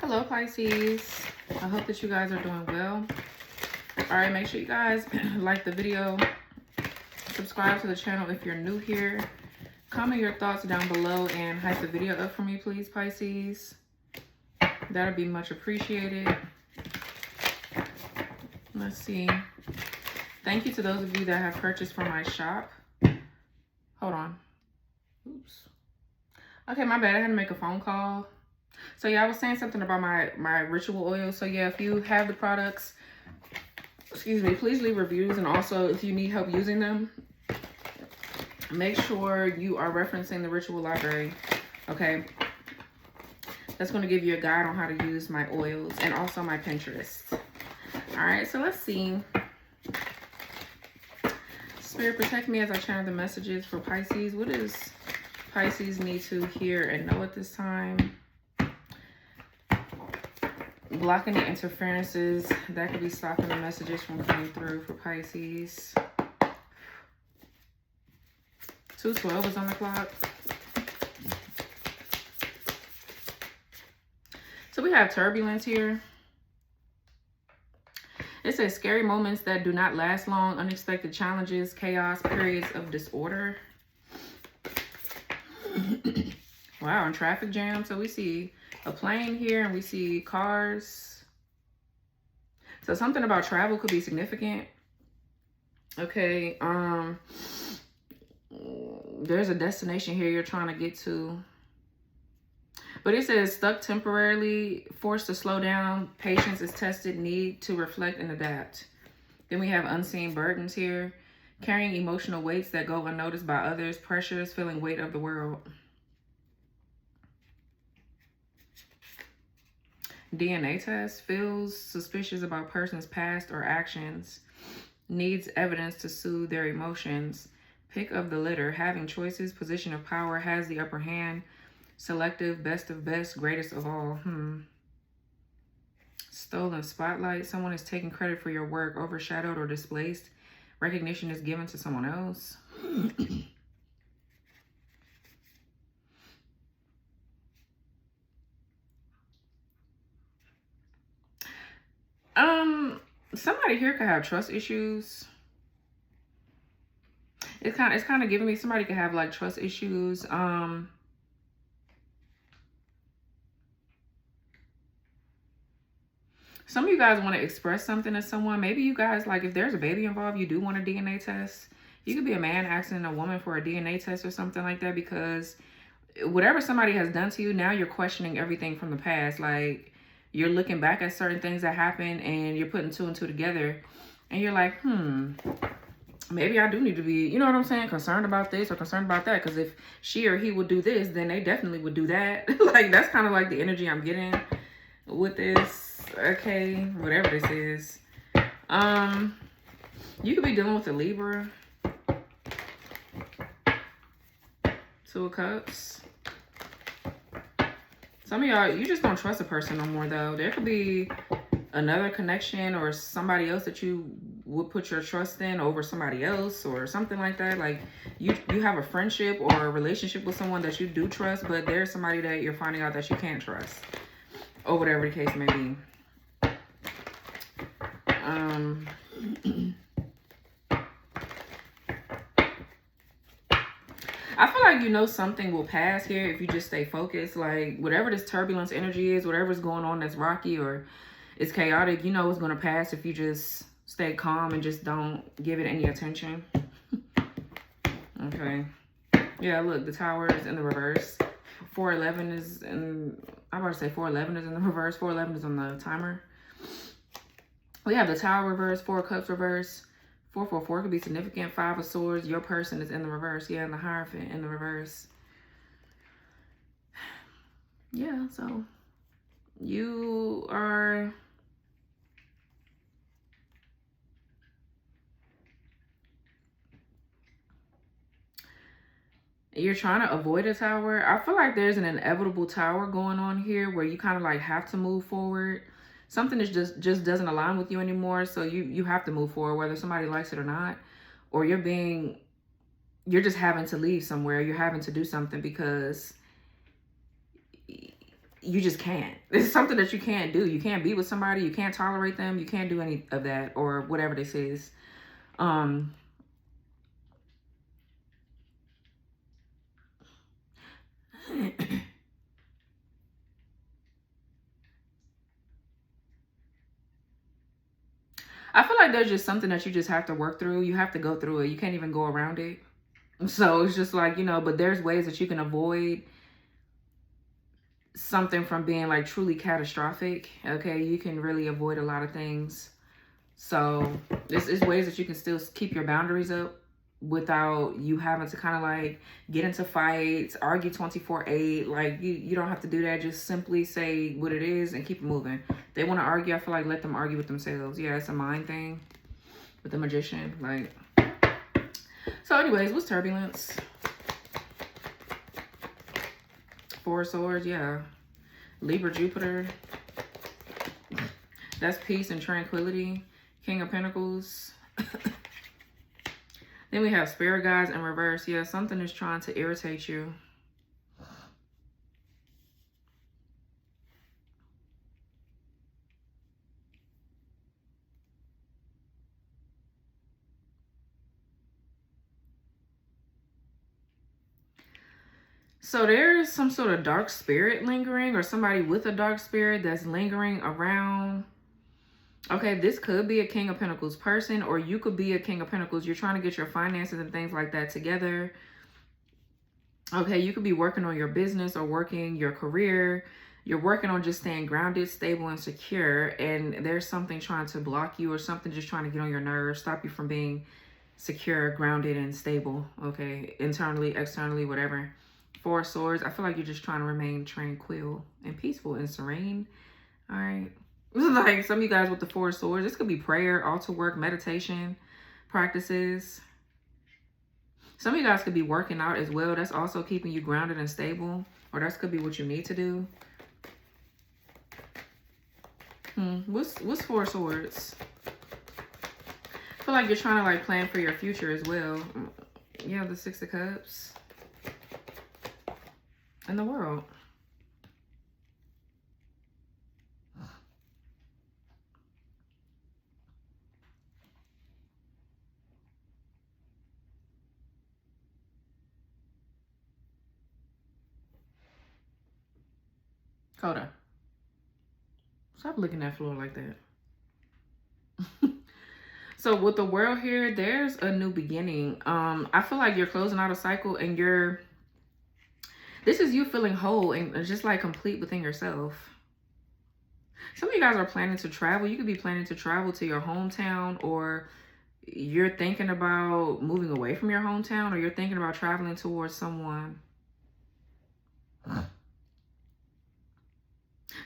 Hello, Pisces. I hope that you guys are doing well. All right, make sure you guys like the video, subscribe to the channel if you're new here. Comment your thoughts down below and hype the video up for me, please, Pisces. That'd be much appreciated. Let's see. Thank you to those of you that have purchased from my shop. Hold on. Oops. Okay, my bad. I had to make a phone call. So yeah, I was saying something about my ritual oil. So yeah, if you have the products, excuse me, please leave reviews. And also if you need help using them, make sure you are referencing the ritual library. Okay. That's going to give you a guide on how to use my oils and also my Pinterest. All right, so let's see. Spirit, protect me as I channel the messages for Pisces. What does Pisces need to hear and know at this time? Blocking the interferences that could be stopping the messages from coming through for Pisces. 2:12 is on the clock. So we have turbulence here. It says scary moments that do not last long, unexpected challenges, chaos, periods of disorder. Wow, and traffic jam. So we see a plane here and we see cars. So something about travel could be significant. Okay, there's a destination here you're trying to get to. But it says stuck temporarily, forced to slow down, patience is tested, need to reflect and adapt. Then we have unseen burdens here, carrying emotional weights that go unnoticed by others, pressures, feeling weight of the world. DNA test, feels suspicious about person's past or actions, needs evidence to soothe their emotions. Pick of the litter, having choices, position of power, has the upper hand, selective, best of best, greatest of all. Stolen spotlight, someone is taking credit for your work, overshadowed or displaced. Recognition is given to someone else. Somebody here could have trust issues. It's kind of giving me somebody could have like trust issues. Some of you guys want to express something to someone. Maybe you guys, like, if there's a baby involved, you do want a DNA test. You could be a man asking a woman for a DNA test or something like that, because whatever somebody has done to you, now you're questioning everything from the past. Like, you're looking back at certain things that happened and you're putting two and two together. And you're like, maybe I do need to be, you know what I'm saying, concerned about this or concerned about that. Because if she or he would do this, then they definitely would do that. Like, that's kind of like the energy I'm getting with this. Okay, whatever this is. You could be dealing with a Libra. Two of Cups. Some of y'all, you just don't trust a person no more, though. There could be another connection or somebody else that you would put your trust in over somebody else or something like that. Like, you have a friendship or a relationship with someone that you do trust, but there's somebody that you're finding out that you can't trust, or whatever the case may be. I feel like you know something will pass here if you just stay focused. Like, whatever this turbulence energy is, whatever's going on that's rocky or it's chaotic, you know it's going to pass if you just stay calm and just don't give it any attention. Okay. Yeah, look, the Tower is in the reverse. 411 is in, I'm about to say 411 is in the reverse. 411 is on the timer. We have the Tower reverse, 4 of Cups reverse. 444 could be significant. 5 of Swords, your person is in the reverse. Yeah, and the Hierophant in the reverse. Yeah, so you are... You're trying to avoid a tower. I feel like there's an inevitable tower going on here where you kind of like have to move forward. Something that just doesn't align with you anymore. So you have to move forward, whether somebody likes it or not. Or you're just having to leave somewhere. You're having to do something because you just can't. It's something that you can't do. You can't be with somebody. You can't tolerate them. You can't do any of that, or whatever this is. I feel like there's just something that you just have to work through. You have to go through it. You can't even go around it. So it's just like, you know, but there's ways that you can avoid something from being like truly catastrophic. Okay, you can really avoid a lot of things. So this is ways that you can still keep your boundaries up without you having to kind of like get into fights, argue 24/8. Like you don't have to do that. Just simply say what it is and keep it moving. They want to argue, I feel like let them argue with themselves. Yeah, it's a mind thing with the Magician. Like, so anyways, what's turbulence? Four of Swords, yeah. Libra, Jupiter. That's peace and tranquility. King of Pentacles. Then we have Spirit Guides in reverse. Yeah, something is trying to irritate you. So there's some sort of dark spirit lingering, or somebody with a dark spirit that's lingering around. Okay, this could be a King of Pentacles person, or you could be a King of Pentacles. You're trying to get your finances and things like that together. Okay, you could be working on your business or working your career. You're working on just staying grounded, stable, and secure. And there's something trying to block you, or something just trying to get on your nerves, stop you from being secure, grounded, and stable. Okay, internally, externally, whatever. Four of Swords. I feel like you're just trying to remain tranquil and peaceful and serene. All right. Like some of you guys with the Four of Swords, this could be prayer, altar work, meditation practices. Some of you guys could be working out as well. That's also keeping you grounded and stable. Or that could be what you need to do. What's Four of Swords? I feel like you're trying to like plan for your future as well. Yeah, the Six of Cups. And the World. Coda. Stop looking at the floor like that. So with the World here, there's a new beginning. I feel like you're closing out a cycle, and this is you feeling whole and just like complete within yourself. Some of you guys are planning to travel. You could be planning to travel to your hometown, or you're thinking about moving away from your hometown, or you're thinking about traveling towards someone.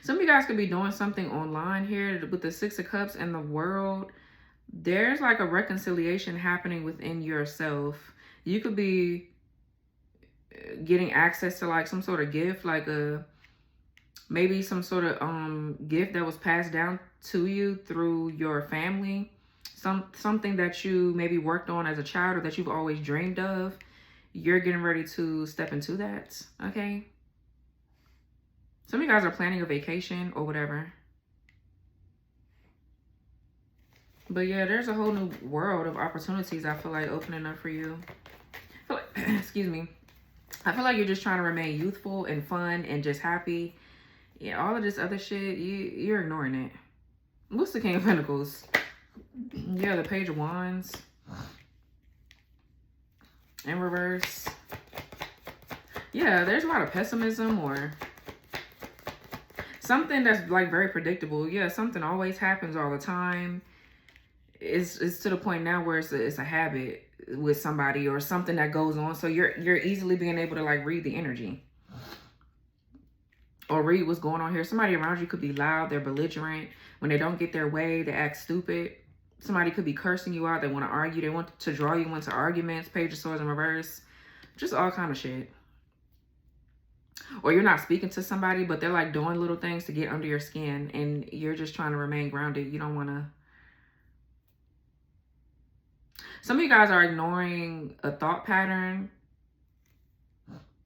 Some of you guys could be doing something online here with the Six of Cups and the World. There's like a reconciliation happening within yourself. You could be getting access to like some sort of gift, like maybe some sort of gift that was passed down to you through your family. Something that you maybe worked on as a child, or that you've always dreamed of. You're getting ready to step into that, okay? Some of you guys are planning a vacation or whatever. But yeah, there's a whole new world of opportunities I feel like opening up for you. I feel like, excuse me. I feel like you're just trying to remain youthful and fun and just happy. Yeah, all of this other shit, you're ignoring it. What's the King of Pentacles? Yeah, the Page of Wands. In reverse. Yeah, there's a lot of pessimism or something that's like very predictable. Yeah, something always happens all the time. It's to the point now where it's a habit with somebody or something that goes on. So you're easily being able to like read the energy or read what's going on here. Somebody around you could be loud. They're belligerent. When they don't get their way, they act stupid. Somebody could be cursing you out. They want to argue. They want to draw you into arguments. Page of Swords in reverse. Just all kind of shit. Or you're not speaking to somebody, but they're like doing little things to get under your skin. And you're just trying to remain grounded. You don't want to. Some of you guys are ignoring a thought pattern.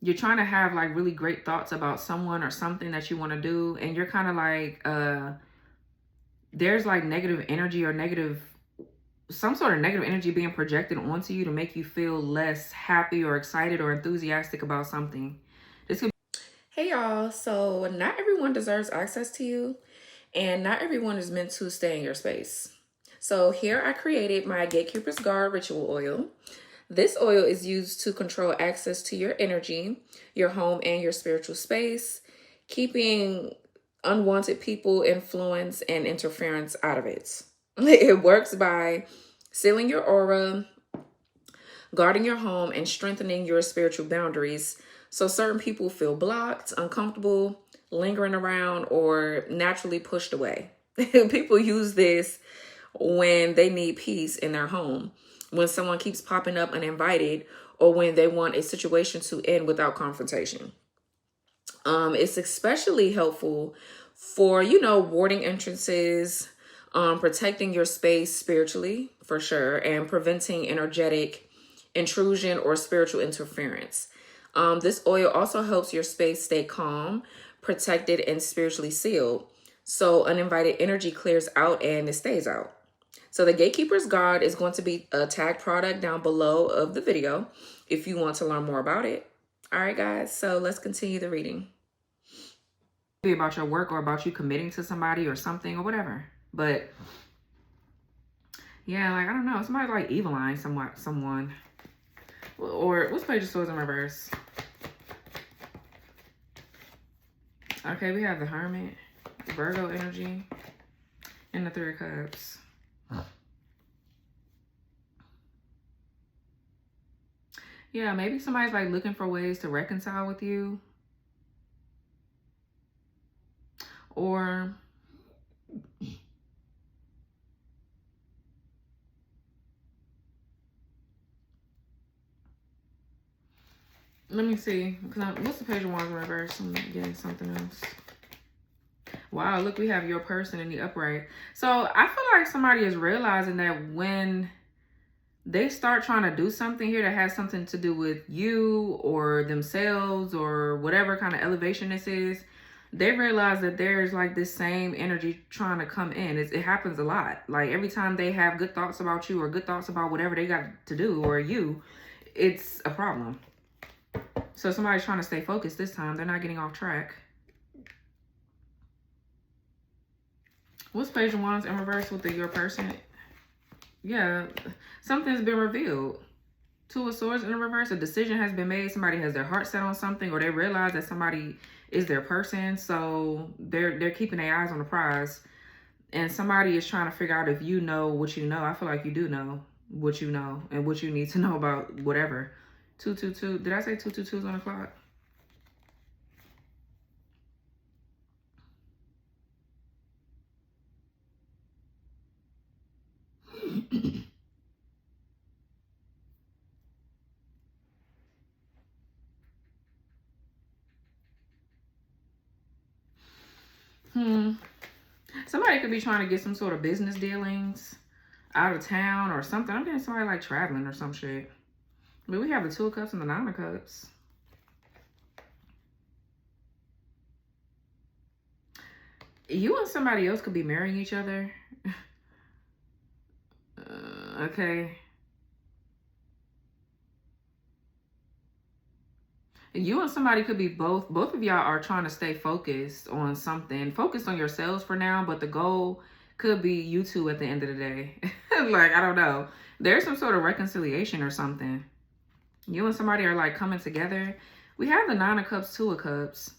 you're trying to have like really great thoughts about someone or something that you want to do, and you're kind of like there's like negative energy or some sort of negative energy being projected onto you to make you feel less happy or excited or enthusiastic about something. This could Hey y'all, so not everyone deserves access to you, and not everyone is meant to stay in your space. So here I created my Gatekeeper's Guard ritual oil. This oil is used to control access to your energy, your home, and your spiritual space, keeping unwanted people, influence, and interference out of it. It works by sealing your aura, guarding your home, and strengthening your spiritual boundaries so certain people feel blocked, uncomfortable, lingering around, or naturally pushed away. People use this when they need peace in their home, when someone keeps popping up uninvited, or when they want a situation to end without confrontation. It's especially helpful for, warding entrances, protecting your space spiritually, for sure, and preventing energetic intrusion or spiritual interference. This oil also helps your space stay calm, protected, and spiritually sealed, so uninvited energy clears out and it stays out. So the Gatekeeper's Guard is going to be a tag product down below of the video if you want to learn more about it. All right, guys, so let's continue the reading. Be about your work or about you committing to somebody or something or whatever. But yeah, like, I don't know. Somebody like evil eyeing someone. Or what's Page of Swords in reverse? Okay, we have the Hermit, Virgo energy, and the Three of Cups. Yeah, maybe somebody's like looking for ways to reconcile with you. Or let me see. What's the Page of Wands in reverse? I'm getting something else. Wow, look, we have your person in the upright. So I feel like somebody is realizing that when they start trying to do something here that has something to do with you or themselves or whatever kind of elevation this is, they realize that there's like this same energy trying to come in. It happens a lot. Like every time they have good thoughts about you or good thoughts about whatever they got to do or you, it's a problem. So somebody's trying to stay focused this time. They're not getting off track. What's Page of Wands in reverse with your person? Yeah, something's been revealed. Two of Swords in the reverse. A decision has been made. Somebody has their heart set on something, or they realize that somebody is their person. So they're keeping their eyes on the prize. And somebody is trying to figure out if you know what you know. I feel like you do know what you know and what you need to know about whatever. 222. Did I say 222 is on the clock? Somebody could be trying to get some sort of business dealings out of town or something. I'm getting somebody like traveling or some shit. But we have the Two of Cups and the Nine of Cups. You and somebody else could be marrying each other. Okay. You and somebody could be both of y'all are trying to stay focused on something. Focused on yourselves for now, but the goal could be you two at the end of the day. Like, I don't know. There's some sort of reconciliation or something. You and somebody are like coming together. We have the Nine of Cups, Two of Cups.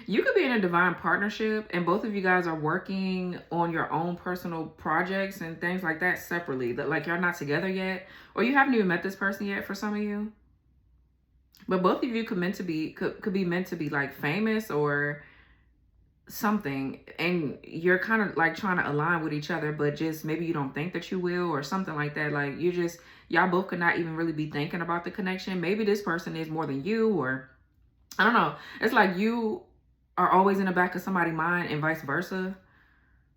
You could be in a divine partnership and both of you guys are working on your own personal projects and things like that separately. Like you're not together yet, or you haven't even met this person yet for some of you. But both of you could be meant to be like famous or something, and you're kind of like trying to align with each other, but just maybe you don't think that you will or something like that. Like y'all both could not even really be thinking about the connection. Maybe this person is more than you, or I don't know. It's like you are always in the back of somebody's mind and vice versa.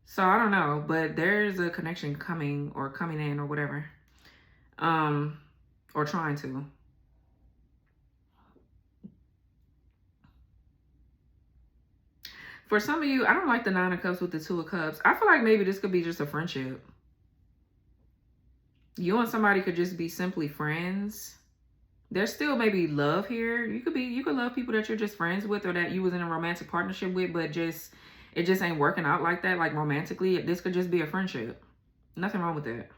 So I don't know, but there's a connection coming in or whatever. Or trying to. For some of you, I don't like the 9 of Cups with the 2 of Cups. I feel like maybe this could be just a friendship. You and somebody could just be simply friends. There's still maybe love here. You could love people that you're just friends with, or that you was in a romantic partnership with, but it just ain't working out like that, like romantically. This could just be a friendship. Nothing wrong with that.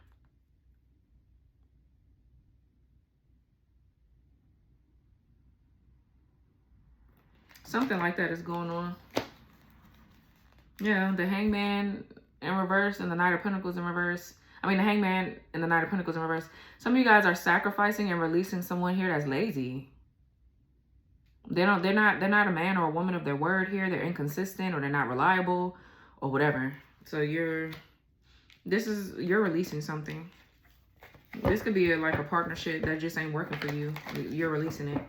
Something like that is going on. Yeah, the Hangman in reverse and the Knight of Pentacles in reverse. I mean, the Hangman and the Knight of Pentacles in reverse. Some of you guys are sacrificing and releasing someone here that's lazy. They're not a man or a woman of their word here. They're inconsistent, or they're not reliable, or whatever. So you're releasing something. This could be like a partnership that just ain't working for you. You're releasing it.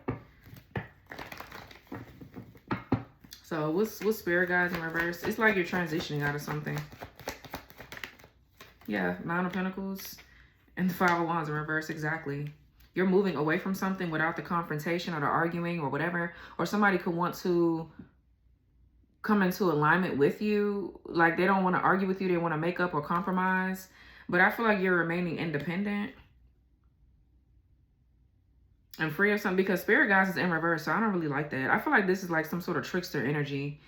So what's spirit guides in reverse? It's like you're transitioning out of something. Yeah, 9 of Pentacles and the 5 of Wands in reverse. Exactly. You're moving away from something without the confrontation or the arguing or whatever. Or somebody could want to come into alignment with you. Like they don't want to argue with you. They want to make up or compromise. But I feel like you're remaining independent and free of something, because spirit guides is in reverse. So I don't really like that. I feel like this is like some sort of trickster energy.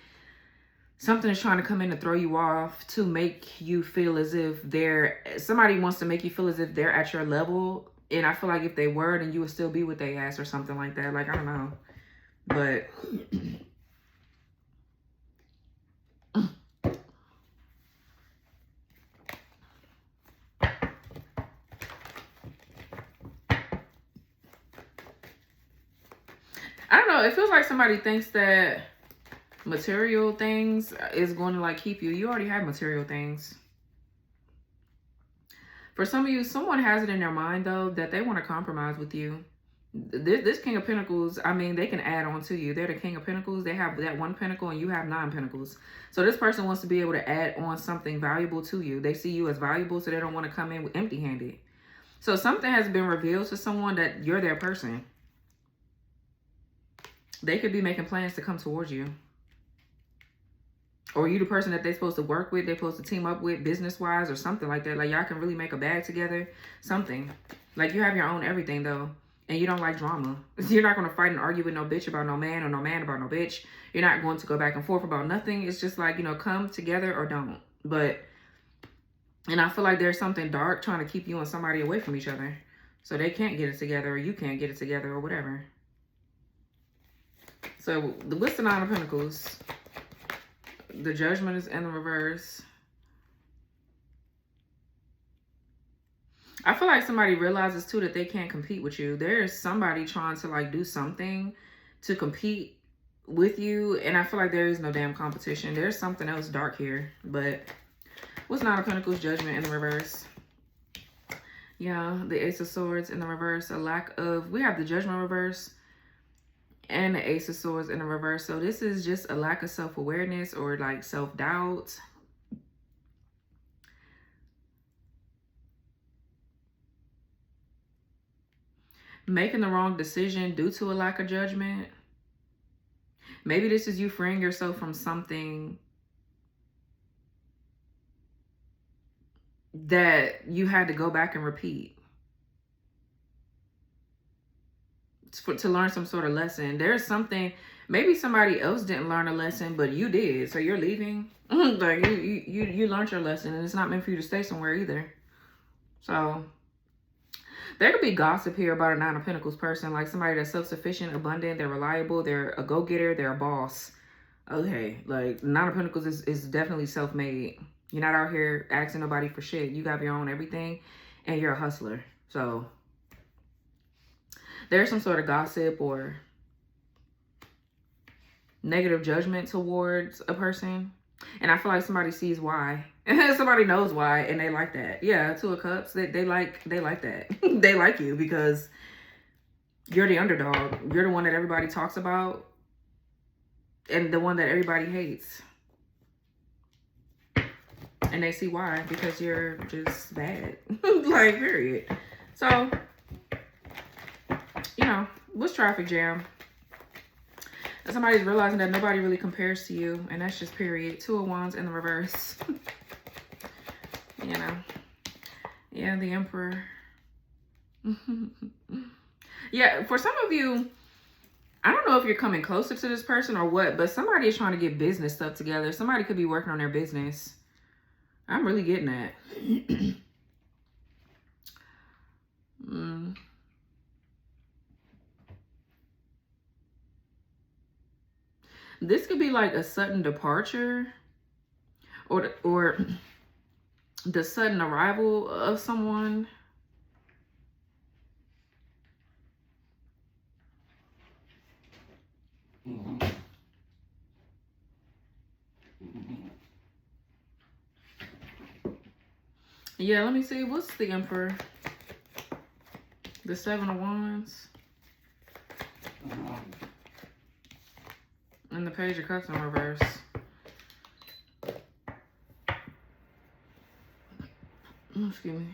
Something is trying to come in to throw you off, to make you feel as if somebody wants to make you feel as if they're at your level. And I feel like if they were, then you would still be with their ass or something like that. Like, I don't know. But I don't know. It feels like somebody thinks that material things is going to like keep you. You already have material things. For some of you, someone has it in their mind though that they want to compromise with you. This King of Pentacles, I mean, they can add on to you. They're the King of Pentacles. They have that 1 pentacle and you have 9 pentacles. So this person wants to be able to add on something valuable to you. They see you as valuable, so they don't want to come in empty-handed. So something has been revealed to someone that you're their person. They could be making plans to come towards you. Or you the person that they're supposed to work with, they're supposed to team up with business-wise or something like that. Like y'all can really make a bag together. Something. Like you have your own everything though. And you don't like drama. You're not going to fight and argue with no bitch about no man, or no man about no bitch. You're not going to go back and forth about nothing. It's just like, you know, come together or don't. And I feel like there's something dark trying to keep you and somebody away from each other. So they can't get it together, or you can't get it together, or whatever. So what's the 9 of Pentacles? The Judgment is in the reverse. I feel like somebody realizes too that they can't compete with you. There is somebody trying to like do something to compete with you. And I feel like there is no damn competition. There's something else dark here. But what's 9 of Pentacles? Judgment in the reverse. Yeah, the Ace of Swords in the reverse. We have the Judgment reverse and the Ace of Swords in the reverse. So this is just a lack of self-awareness or like self-doubt. Making the wrong decision due to a lack of judgment. Maybe this is you freeing yourself from something that you had to go back and repeat to learn some sort of lesson. There's something, maybe somebody else didn't learn a lesson, but you did. So you're leaving. Like you learned your lesson, and it's not meant for you to stay somewhere either. So there could be gossip here about a 9 of Pentacles person, like somebody that's self-sufficient, abundant, they're reliable, they're a go-getter, they're a boss. Okay, like 9 of Pentacles is definitely self-made. You're not out here asking nobody for shit. You got your own everything, and you're a hustler. So there's some sort of gossip or negative judgment towards a person. And I feel like somebody sees why. Somebody knows why, and they like that. Yeah, 2 of Cups, they like that. They like you because you're the underdog. You're the one that everybody talks about and the one that everybody hates. And they see why, because you're just bad. Like, period. So, you know, what's traffic jam? Somebody's realizing that nobody really compares to you, and that's just period. Two of Wands in the reverse. You know. Yeah, the Emperor. Yeah, for some of you, I don't know if you're coming closer to this person or what, but somebody is trying to get business stuff together. Somebody could be working on their business. I'm really getting that. This could be like a sudden departure or the sudden arrival of someone. Yeah, let me see. What's the Emperor? The Seven of Wands. And the Page of Cups in reverse. Excuse me.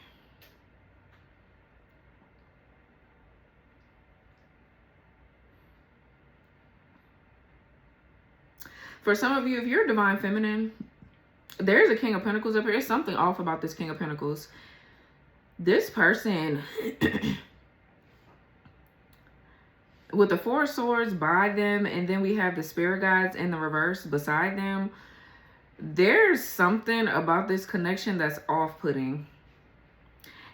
For some of you, if you're Divine Feminine, there's a King of Pentacles up here. There's something off about this King of Pentacles. This person, with the Four of Swords by them, and then we have the Spirit Guides in the reverse beside them, there's something about this connection that's off-putting.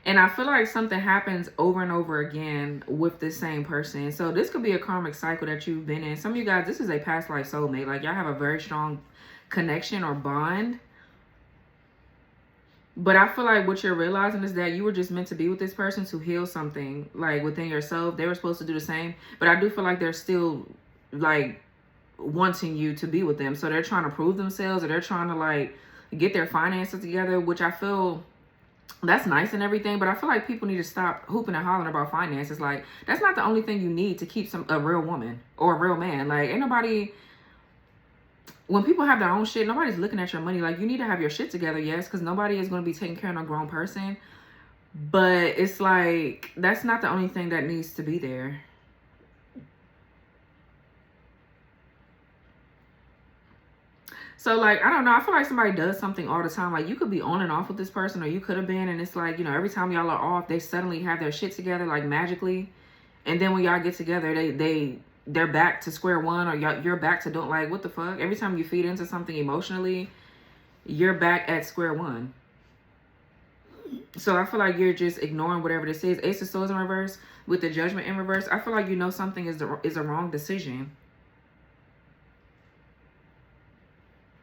And I feel like something happens over and over again with the same person. So this could be a karmic cycle that you've been in. Some of you guys, this is a past life soulmate. Like, y'all have a very strong connection or bond. But I feel like what you're realizing is that you were just meant to be with this person to heal something, like, within yourself. They were supposed to do the same. But I do feel like they're still, like, wanting you to be with them. So they're trying to prove themselves, or they're trying to, like, get their finances together, which I feel... that's nice and everything, but I feel like people need to stop hooping and hollering about finances. Like, that's not the only thing you need to keep a real woman or a real man. Like, ain't nobody... when people have their own shit, nobody's looking at your money. Like, you need to have your shit together, yes, because nobody is going to be taking care of a grown person. But it's like, that's not the only thing that needs to be there. So, like, I don't know. I feel like somebody does something all the time. Like, you could be on and off with this person, or you could have been. And it's like, you know, every time y'all are off, they suddenly have their shit together, like, magically. And then when y'all get together, they're back to square one, or you're back to doing, like, what the fuck? Every time you feed into something emotionally, you're back at square one. So I feel like you're just ignoring whatever this is. Ace of Swords in reverse with the Judgment in reverse. I feel like you know something is a wrong decision.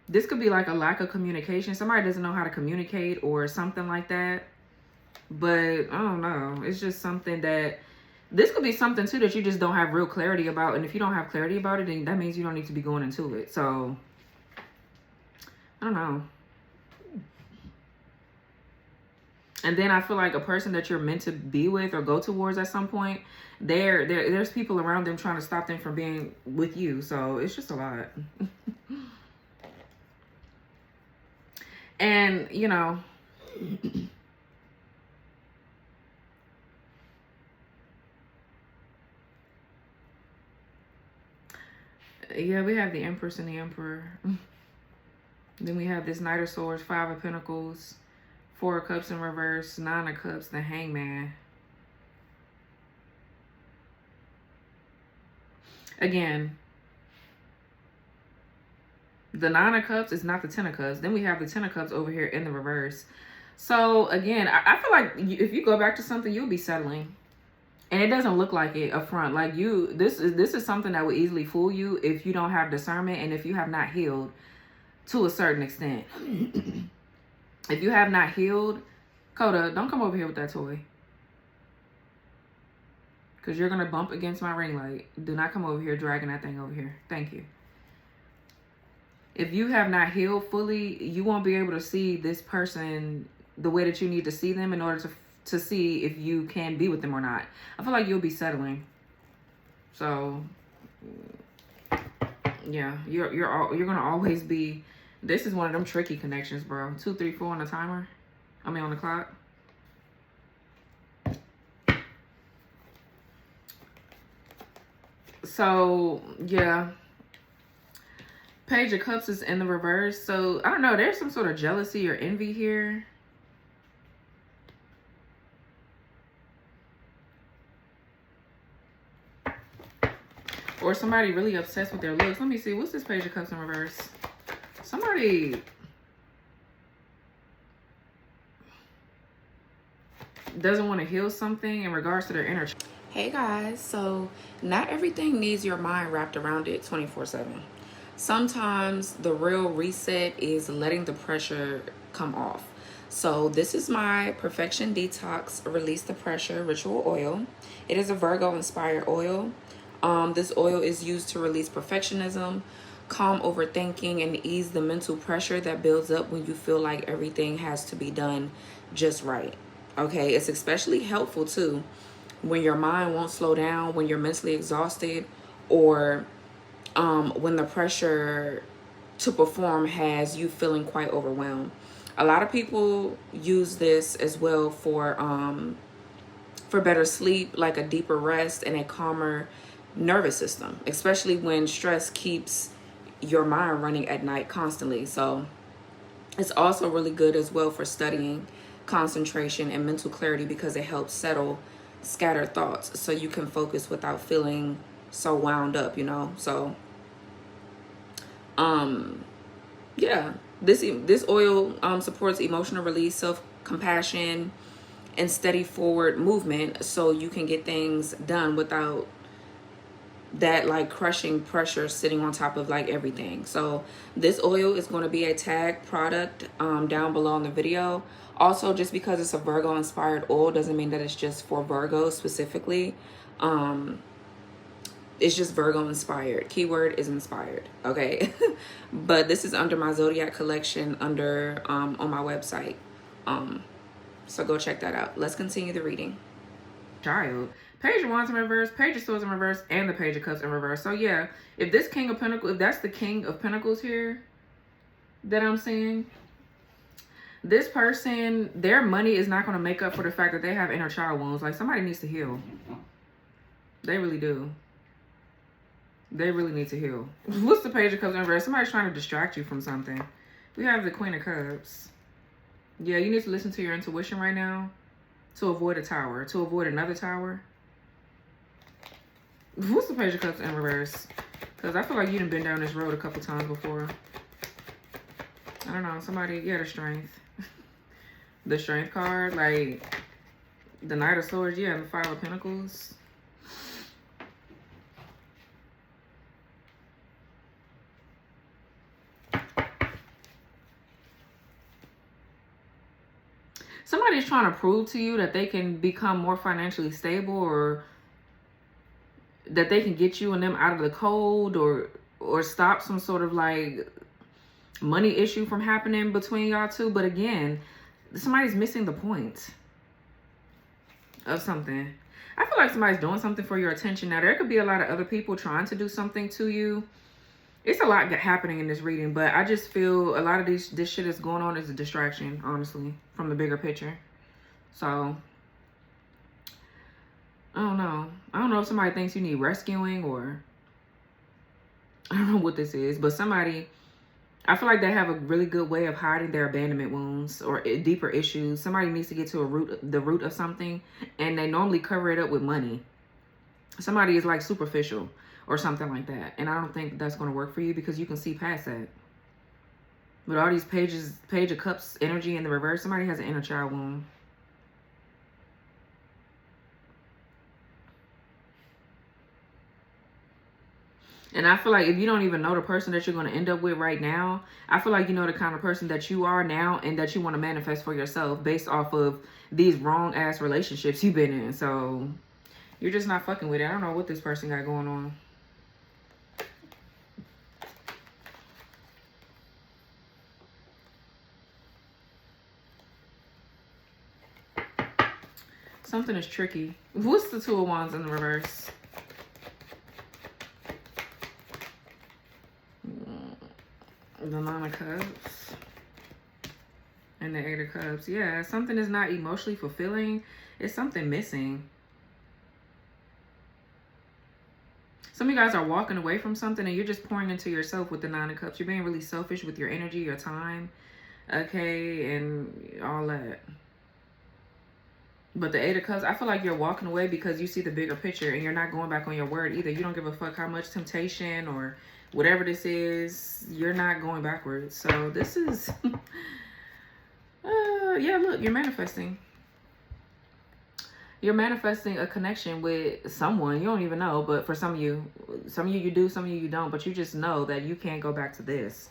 This could be like a lack of communication. Somebody doesn't know how to communicate or something like that. But I don't know. It's just something that... this could be something too that you just don't have real clarity about. And if you don't have clarity about it, then that means you don't need to be going into it. So, I don't know. And then I feel like a person that you're meant to be with or go towards at some point, there's people around them trying to stop them from being with you. So, it's just a lot. And, you know, yeah, we have the Empress and the Emperor. Then we have this Knight of Swords, Five of Pentacles, Four of Cups in reverse, Nine of Cups, the Hangman. Again, the Nine of Cups is not the Ten of Cups. Then we have the Ten of Cups over here in the reverse. So, again, I feel like if you go back to something, you'll be settling. And it doesn't look like it up front. Like, this is something that would easily fool you if you don't have discernment and if you have not healed to a certain extent. If you have not healed, Coda, don't come over here with that toy. Because you're going to bump against my ring light. Do not come over here dragging that thing over here. Thank you. If you have not healed fully, you won't be able to see this person the way that you need to see them in order to see if you can be with them or not. I feel like you'll be settling. So, yeah, you're gonna always be. This is one of them tricky connections, bro. 2, 3, 4 on the timer. I mean, on the clock. So, yeah, Page of Cups is in the reverse. So, I don't know. There's some sort of jealousy or envy here. Or somebody really obsessed with their looks. Let me see. What's this Page of Cups in reverse? Somebody doesn't want to heal something in regards to their inner. Hey guys, so not everything needs your mind wrapped around it 24/7. Sometimes the real reset is letting the pressure come off. So this is my Perfection Detox Release the Pressure Ritual Oil. It is a Virgo inspired oil. This oil is used to release perfectionism, calm overthinking, and ease the mental pressure that builds up when you feel like everything has to be done just right. Okay, it's especially helpful too when your mind won't slow down, when you're mentally exhausted, or when the pressure to perform has you feeling quite overwhelmed. A lot of people use this as well for better sleep, like a deeper rest and a calmer nervous system, especially when stress keeps your mind running at night constantly. So it's also really good as well for studying, concentration, and mental clarity because it helps settle scattered thoughts so you can focus without feeling so wound up, you know. So yeah, this oil supports emotional release, self-compassion, and steady forward movement so you can get things done without that like crushing pressure sitting on top of like everything. So this oil is going to be a tag product down below in the video. Also, just because it's a Virgo inspired oil doesn't mean that it's just for Virgo specifically. It's just Virgo inspired. Keyword is inspired. Okay. But this is under my Zodiac collection under on my website. So go check that out. Let's continue the reading. Child. Page of Wands in reverse, Page of Swords in reverse, and the Page of Cups in reverse. So yeah, if this King of Pentacles, if that's the King of Pentacles here that I'm seeing, this person, their money is not going to make up for the fact that they have inner child wounds. Like somebody needs to heal. They really do. They really need to heal. What's the Page of Cups in reverse? Somebody's trying to distract you from something. We have the Queen of Cups. Yeah, you need to listen to your intuition right now to avoid a tower, to avoid another tower. What's the Page of Cups in reverse? Because I feel like you done been down this road a couple times before. I don't know. Somebody, yeah, the Strength. The Strength card, like the Knight of Swords, yeah, and the Five of Pentacles. Somebody's trying to prove to you that they can become more financially stable, or that they can get you and them out of the cold, or stop some sort of like money issue from happening between y'all two. But again, somebody's missing the point of something. I feel like somebody's doing something for your attention. Now, there could be a lot of other people trying to do something to you. It's a lot happening in this reading, but I just feel a lot of this shit that's going on is a distraction, honestly, from the bigger picture. So I don't know. I don't know if somebody thinks you need rescuing, or I don't know what this is, but somebody, I feel like they have a really good way of hiding their abandonment wounds or deeper issues. Somebody needs to get to the root of something, and they normally cover it up with money. Somebody is like superficial or something like that, and I don't think that's going to work for you because you can see past that. With all these Page of Cups energy in the reverse, somebody has an inner child wound. And I feel like if you don't even know the person that you're going to end up with right now, I feel like you know the kind of person that you are now and that you want to manifest for yourself based off of these wrong ass relationships you've been in. So you're just not fucking with it. I don't know what this person got going on. Something is tricky. What's the Two of Wands in the reverse? The Nine of Cups and the Eight of Cups. Yeah, something is not emotionally fulfilling. It's something missing. Some of you guys are walking away from something and you're just pouring into yourself with the Nine of Cups. You're being really selfish with your energy, your time, okay, and all that. But the Eight of Cups, I feel like you're walking away because you see the bigger picture and you're not going back on your word either. You don't give a fuck how much temptation or whatever this is. You're not going backwards. So this is, yeah, look, you're manifesting. You're manifesting a connection with someone you don't even know, but for some of you you do, some of you don't, but you just know that you can't go back to this.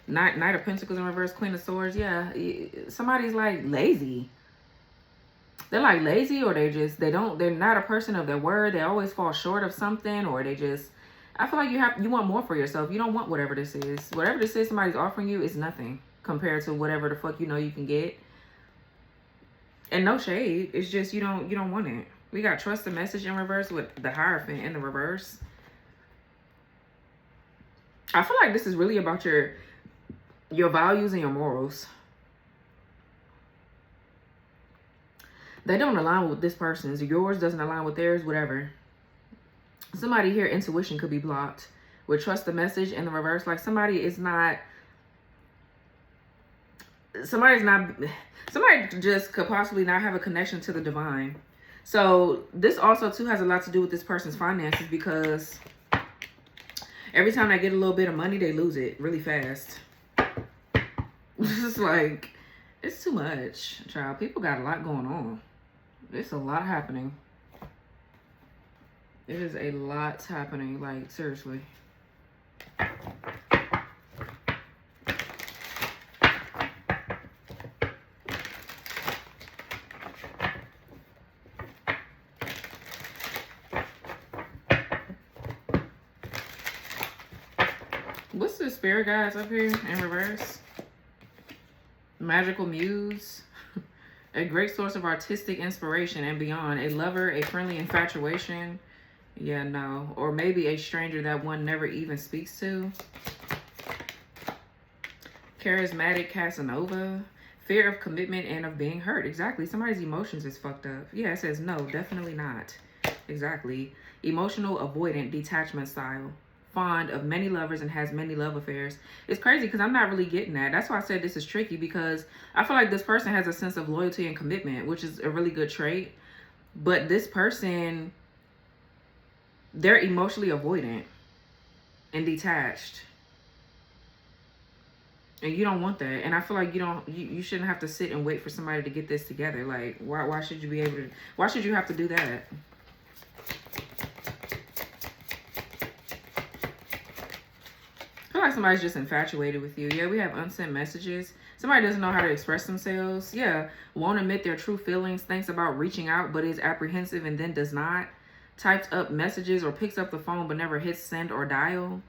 Knight of Pentacles in reverse, Queen of Swords. Yeah, somebody's like lazy. They're like lazy, or they're not a person of their word. They always fall short of something, or they just, I feel like you want more for yourself. You don't want whatever this is. Whatever this is somebody's offering you is nothing compared to whatever the fuck you know you can get. And no shade. It's just you don't want it. We got trust the message in reverse with the Hierophant in the reverse. I feel like this is really about your values and your morals. They don't align with this person's. Yours doesn't align with theirs, whatever. Somebody here, intuition could be blocked with trust the message in the reverse. Like somebody just could possibly not have a connection to the divine. So this also too has a lot to do with this person's finances, because every time they get a little bit of money, they lose it really fast. It's like, it's too much, child. People got a lot going on. There's a lot happening. It is a lot happening, like seriously. What's the spirit guides up here in reverse? Magical muse. A great source of artistic inspiration and beyond. A lover, a friendly infatuation. Yeah, no. Or maybe a stranger that one never even speaks to. Charismatic Casanova. Fear of commitment and of being hurt. Exactly. Somebody's emotions is fucked up. Yeah, it says no, definitely not. Exactly. Emotional avoidant detachment style. Fond of many lovers and has many love affairs. It's crazy because I'm not really getting that. That's why I said this is tricky, because I feel like this person has a sense of loyalty and commitment, which is a really good trait. But this person, they're emotionally avoidant and detached. And you don't want that. And I feel like you shouldn't have to sit and wait for somebody to get this together. Like, why should you be able to, why should you have to do that? I feel like somebody's just infatuated with you. Yeah, we have unsent messages. Somebody doesn't know how to express themselves. Yeah, won't admit their true feelings, thinks about reaching out, but is apprehensive and then does not. Types up messages or picks up the phone but never hits send or dial.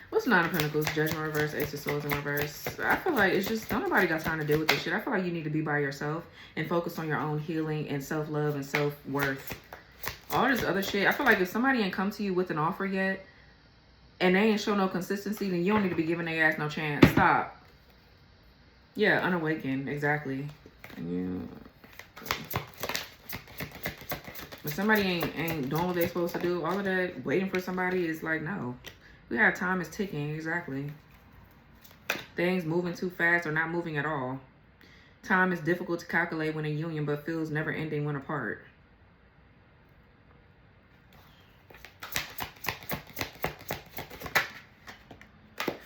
What's Nine of Pentacles? Judgment reverse, Ace of Swords in reverse. I feel like it's just, don't nobody got time to deal with this shit. I feel like you need to be by yourself and focus on your own healing and self-love and self-worth. All this other shit, I feel like if somebody ain't come to you with an offer yet and they ain't show no consistency, then you don't need to be giving their ass no chance. Stop. Yeah, unawakened. Exactly. If somebody ain't doing what they're supposed to do, all of that waiting for somebody is like, no. We have time is ticking. Exactly. Things moving too fast or not moving at all. Time is difficult to calculate when in union, but feels never ending when apart.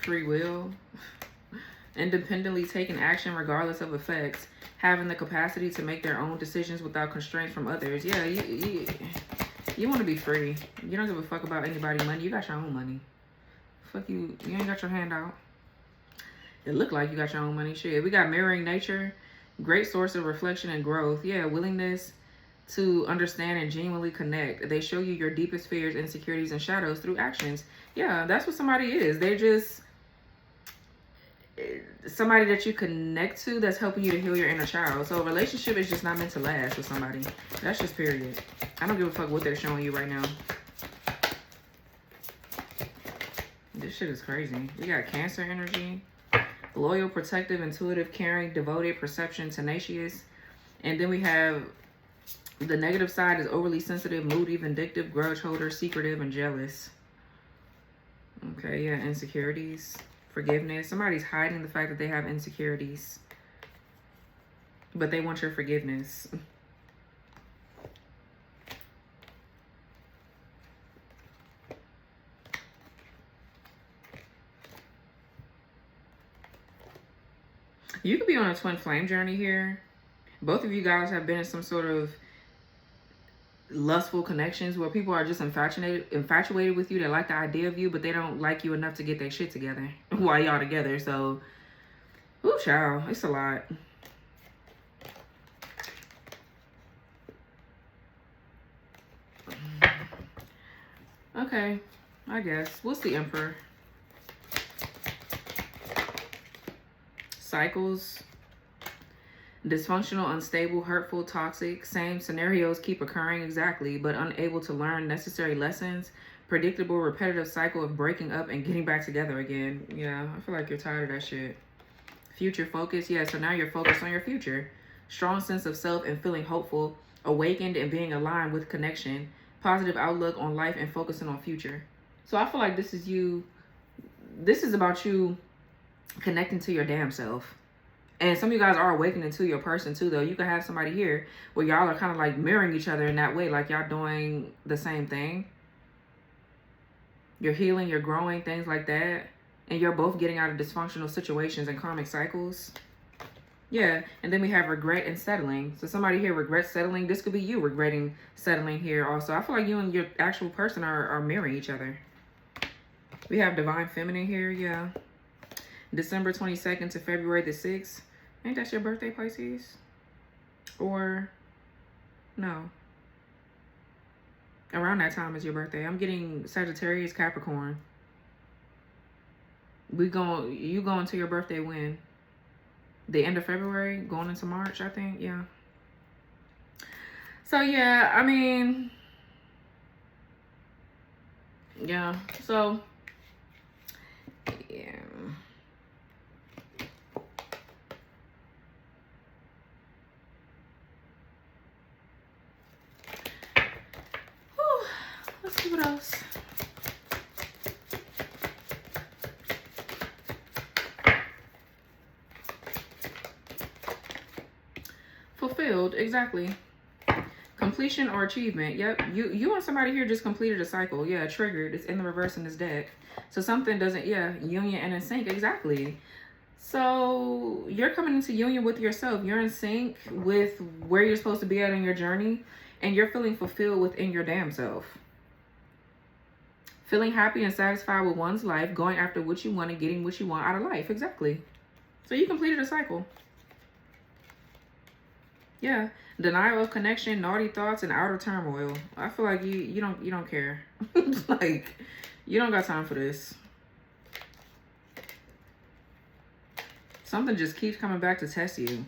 Free will. Independently taking action regardless of effects. Having the capacity to make their own decisions without constraints from others. Yeah, you want to be free. You don't give a fuck about anybody's money. You got your own money. Fuck you. You ain't got your hand out. It look like you got your own money. Shit. We got mirroring nature. Great source of reflection and growth. Yeah, willingness to understand and genuinely connect. They show you your deepest fears, insecurities, and shadows through actions. Yeah, that's what somebody is. They're just somebody that you connect to that's helping you to heal your inner child. So a relationship is just not meant to last with somebody. That's just period. I don't give a fuck what they're showing you right now. This shit is crazy. We got Cancer energy. Loyal, protective, intuitive, caring, devoted, perception, tenacious. And then we have the negative side is overly sensitive, moody, vindictive, grudge holder, secretive, and jealous. Okay, yeah, insecurities, forgiveness. Somebody's hiding the fact that they have insecurities, but they want your forgiveness. You could be on a twin flame journey here. Both of you guys have been in some sort of lustful connections where people are just infatuated with you. They like the idea of you, but they don't like you enough to get their shit together while y'all together. So, ooh, child, it's a lot. Okay, I guess. What's the Emperor? Cycles. Dysfunctional, unstable, hurtful, toxic. Same scenarios keep occurring exactly, but unable to learn necessary lessons. Predictable, repetitive cycle of breaking up and getting back together again. Yeah, I feel like you're tired of that shit. Future focus. Yeah, so now you're focused on your future. Strong sense of self and feeling hopeful. Awakened and being aligned with connection. Positive outlook on life and focusing on future. So I feel like this is you. This is about you connecting to your damn self. And some of you guys are awakening to your person too, though. You could have somebody here where y'all are kind of like mirroring each other in that way. Like y'all doing the same thing. You're healing, you're growing, things like that. And you're both getting out of dysfunctional situations and karmic cycles. Yeah. And then we have regret and settling. So somebody here regrets settling. This could be you regretting settling here also. I feel like you and your actual person are mirroring each other. We have divine feminine here. Yeah. December 22nd to February the 6th. Ain't that your birthday, Pisces? Or no? Around that time is your birthday. I'm getting Sagittarius, Capricorn. You going to your birthday when? The end of February, going into March, I think. Yeah. So yeah, I mean, yeah. So yeah. Let's see what else. Fulfilled, exactly. Completion or achievement. Yep, you and somebody here just completed a cycle. Yeah, triggered. It's in the reverse in this deck. So something doesn't, yeah, union and in sync, exactly. So you're coming into union with yourself. You're in sync with where you're supposed to be at in your journey. And you're feeling fulfilled within your damn self. Feeling happy and satisfied with one's life, going after what you want and getting what you want out of life. Exactly. So you completed a cycle. Yeah. Denial of connection, naughty thoughts, and outer turmoil. I feel like you don't care. Like, you don't got time for this. Something just keeps coming back to test you.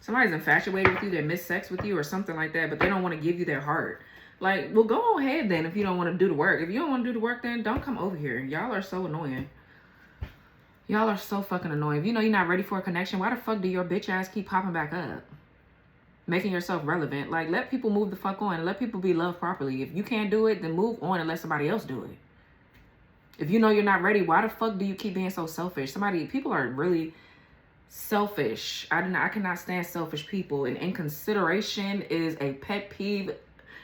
Somebody's infatuated with you, they miss sex with you or something like that, but they don't want to give you their heart. Like, well, go ahead then if you don't want to do the work. If you don't want to do the work, then don't come over here. Y'all are so annoying. Y'all are so fucking annoying. If you know you're not ready for a connection, why the fuck do your bitch ass keep popping back up? Making yourself relevant. Like, let people move the fuck on and let people be loved properly. If you can't do it, then move on and let somebody else do it. If you know you're not ready, why the fuck do you keep being so selfish? People are really selfish. I cannot stand selfish people. And inconsideration is a pet peeve.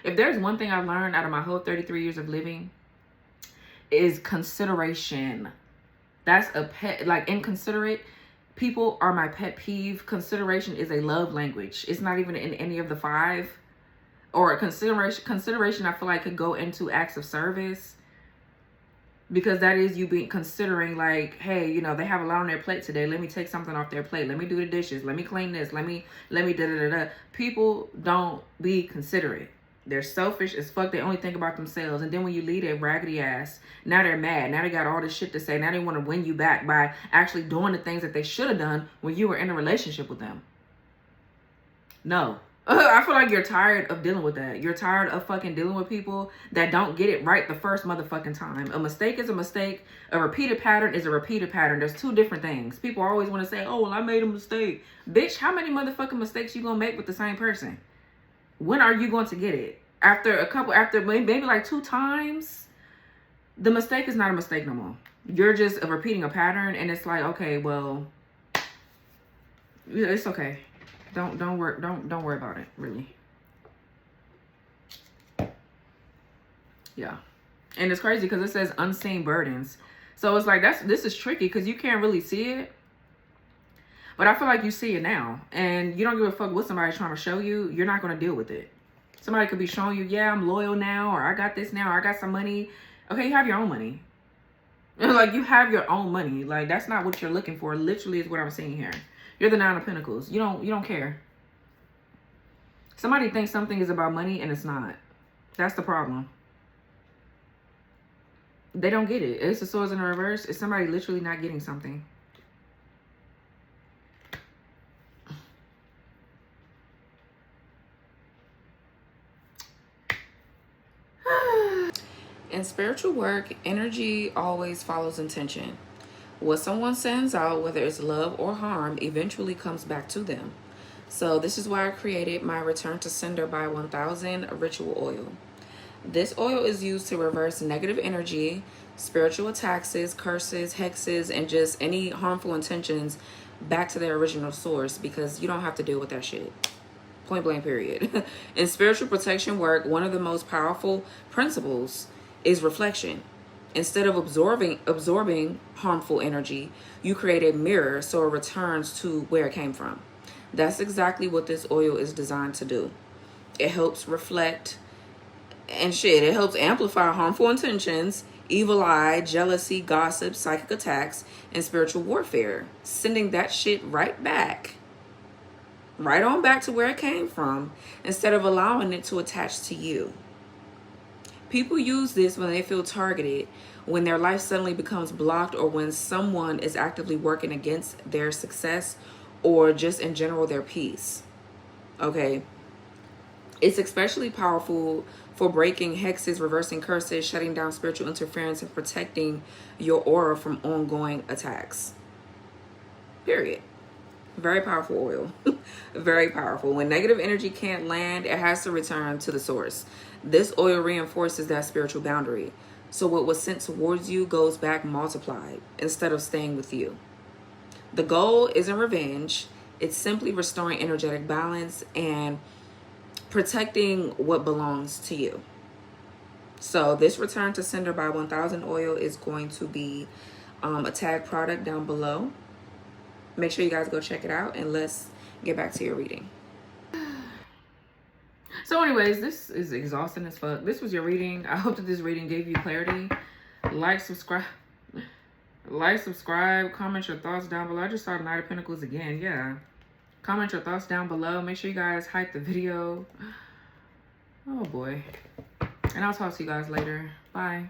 If there's one thing I've learned out of my whole 33 years of living, is consideration. That's a pet, like, inconsiderate people are my pet peeve. Consideration is a love language. It's not even in any of the 5. Or consideration I feel like could go into acts of service. Because that is you being considering, like, hey, you know, they have a lot on their plate today. Let me take something off their plate. Let me do the dishes. Let me clean this. Let me da-da-da-da. People don't be considerate. They're selfish as fuck. They only think about themselves. And then when you leave their raggedy ass, now they're mad. Now they got all this shit to say. Now they want to win you back by actually doing the things that they should have done when you were in a relationship with them. No. I feel like you're tired of dealing with that. You're tired of fucking dealing with people that don't get it right the first motherfucking time. A mistake is a mistake. A repeated pattern is a repeated pattern. There's two different things. People always want to say, oh, well, I made a mistake. Bitch, how many motherfucking mistakes you gonna make with the same person? When are you going to get it? After maybe like 2 times, the mistake is not a mistake no more. You're just repeating a pattern, and it's like, okay, well, it's okay. Don't worry about it, really. Yeah. And it's crazy because it says unseen burdens. So it's like this is tricky because you can't really see it. But I feel like you see it now. And you don't give a fuck what somebody's trying to show you. You're not going to deal with it. Somebody could be showing you, yeah, I'm loyal now, or I got this now, or I got some money. Okay, you have your own money. Like, you have your own money. Like, that's not what you're looking for. Literally is what I'm saying here. You're the 9 of Pentacles. You don't care. Somebody thinks something is about money and it's not. That's the problem. They don't get it. Ace of Swords in the reverse. Is somebody literally not getting something? In spiritual work, energy always follows intention. What someone sends out, whether it's love or harm, eventually comes back to them. So this is why I created my Return to Sender by 1000 ritual oil. This oil is used to reverse negative energy, spiritual attacks, curses, hexes, and just any harmful intentions back to their original source, because you don't have to deal with that shit. Point blank, period. In spiritual protection work, one of the most powerful principles is reflection. Instead of absorbing harmful energy, you create a mirror so it returns to where it came from. That's exactly what this oil is designed to do. It helps reflect and shit. It helps amplify harmful intentions, evil eye, jealousy, gossip, psychic attacks, and spiritual warfare, sending that shit right back. Right on back to where it came from, instead of allowing it to attach to you. People use this when they feel targeted, when their life suddenly becomes blocked, or when someone is actively working against their success, or just in general their peace. Okay? It's especially powerful for breaking hexes, reversing curses, shutting down spiritual interference, and protecting your aura from ongoing attacks. Period. Very powerful oil. Very powerful. When negative energy can't land, it has to return to the source. This oil reinforces that spiritual boundary. So what was sent towards you goes back multiplied instead of staying with you. The goal isn't revenge. It's simply restoring energetic balance and protecting what belongs to you. So this Return to Sender by 1000 oil is going to be a tag product down below. Make sure you guys go check it out, and let's get back to your reading. So anyways, this is exhausting as fuck. This was your reading. I hope that this reading gave you clarity. Like, subscribe, comment your thoughts down below. I just saw the Knight of Pentacles again. Yeah. Comment your thoughts down below. Make sure you guys hype the video. Oh boy. And I'll talk to you guys later. Bye.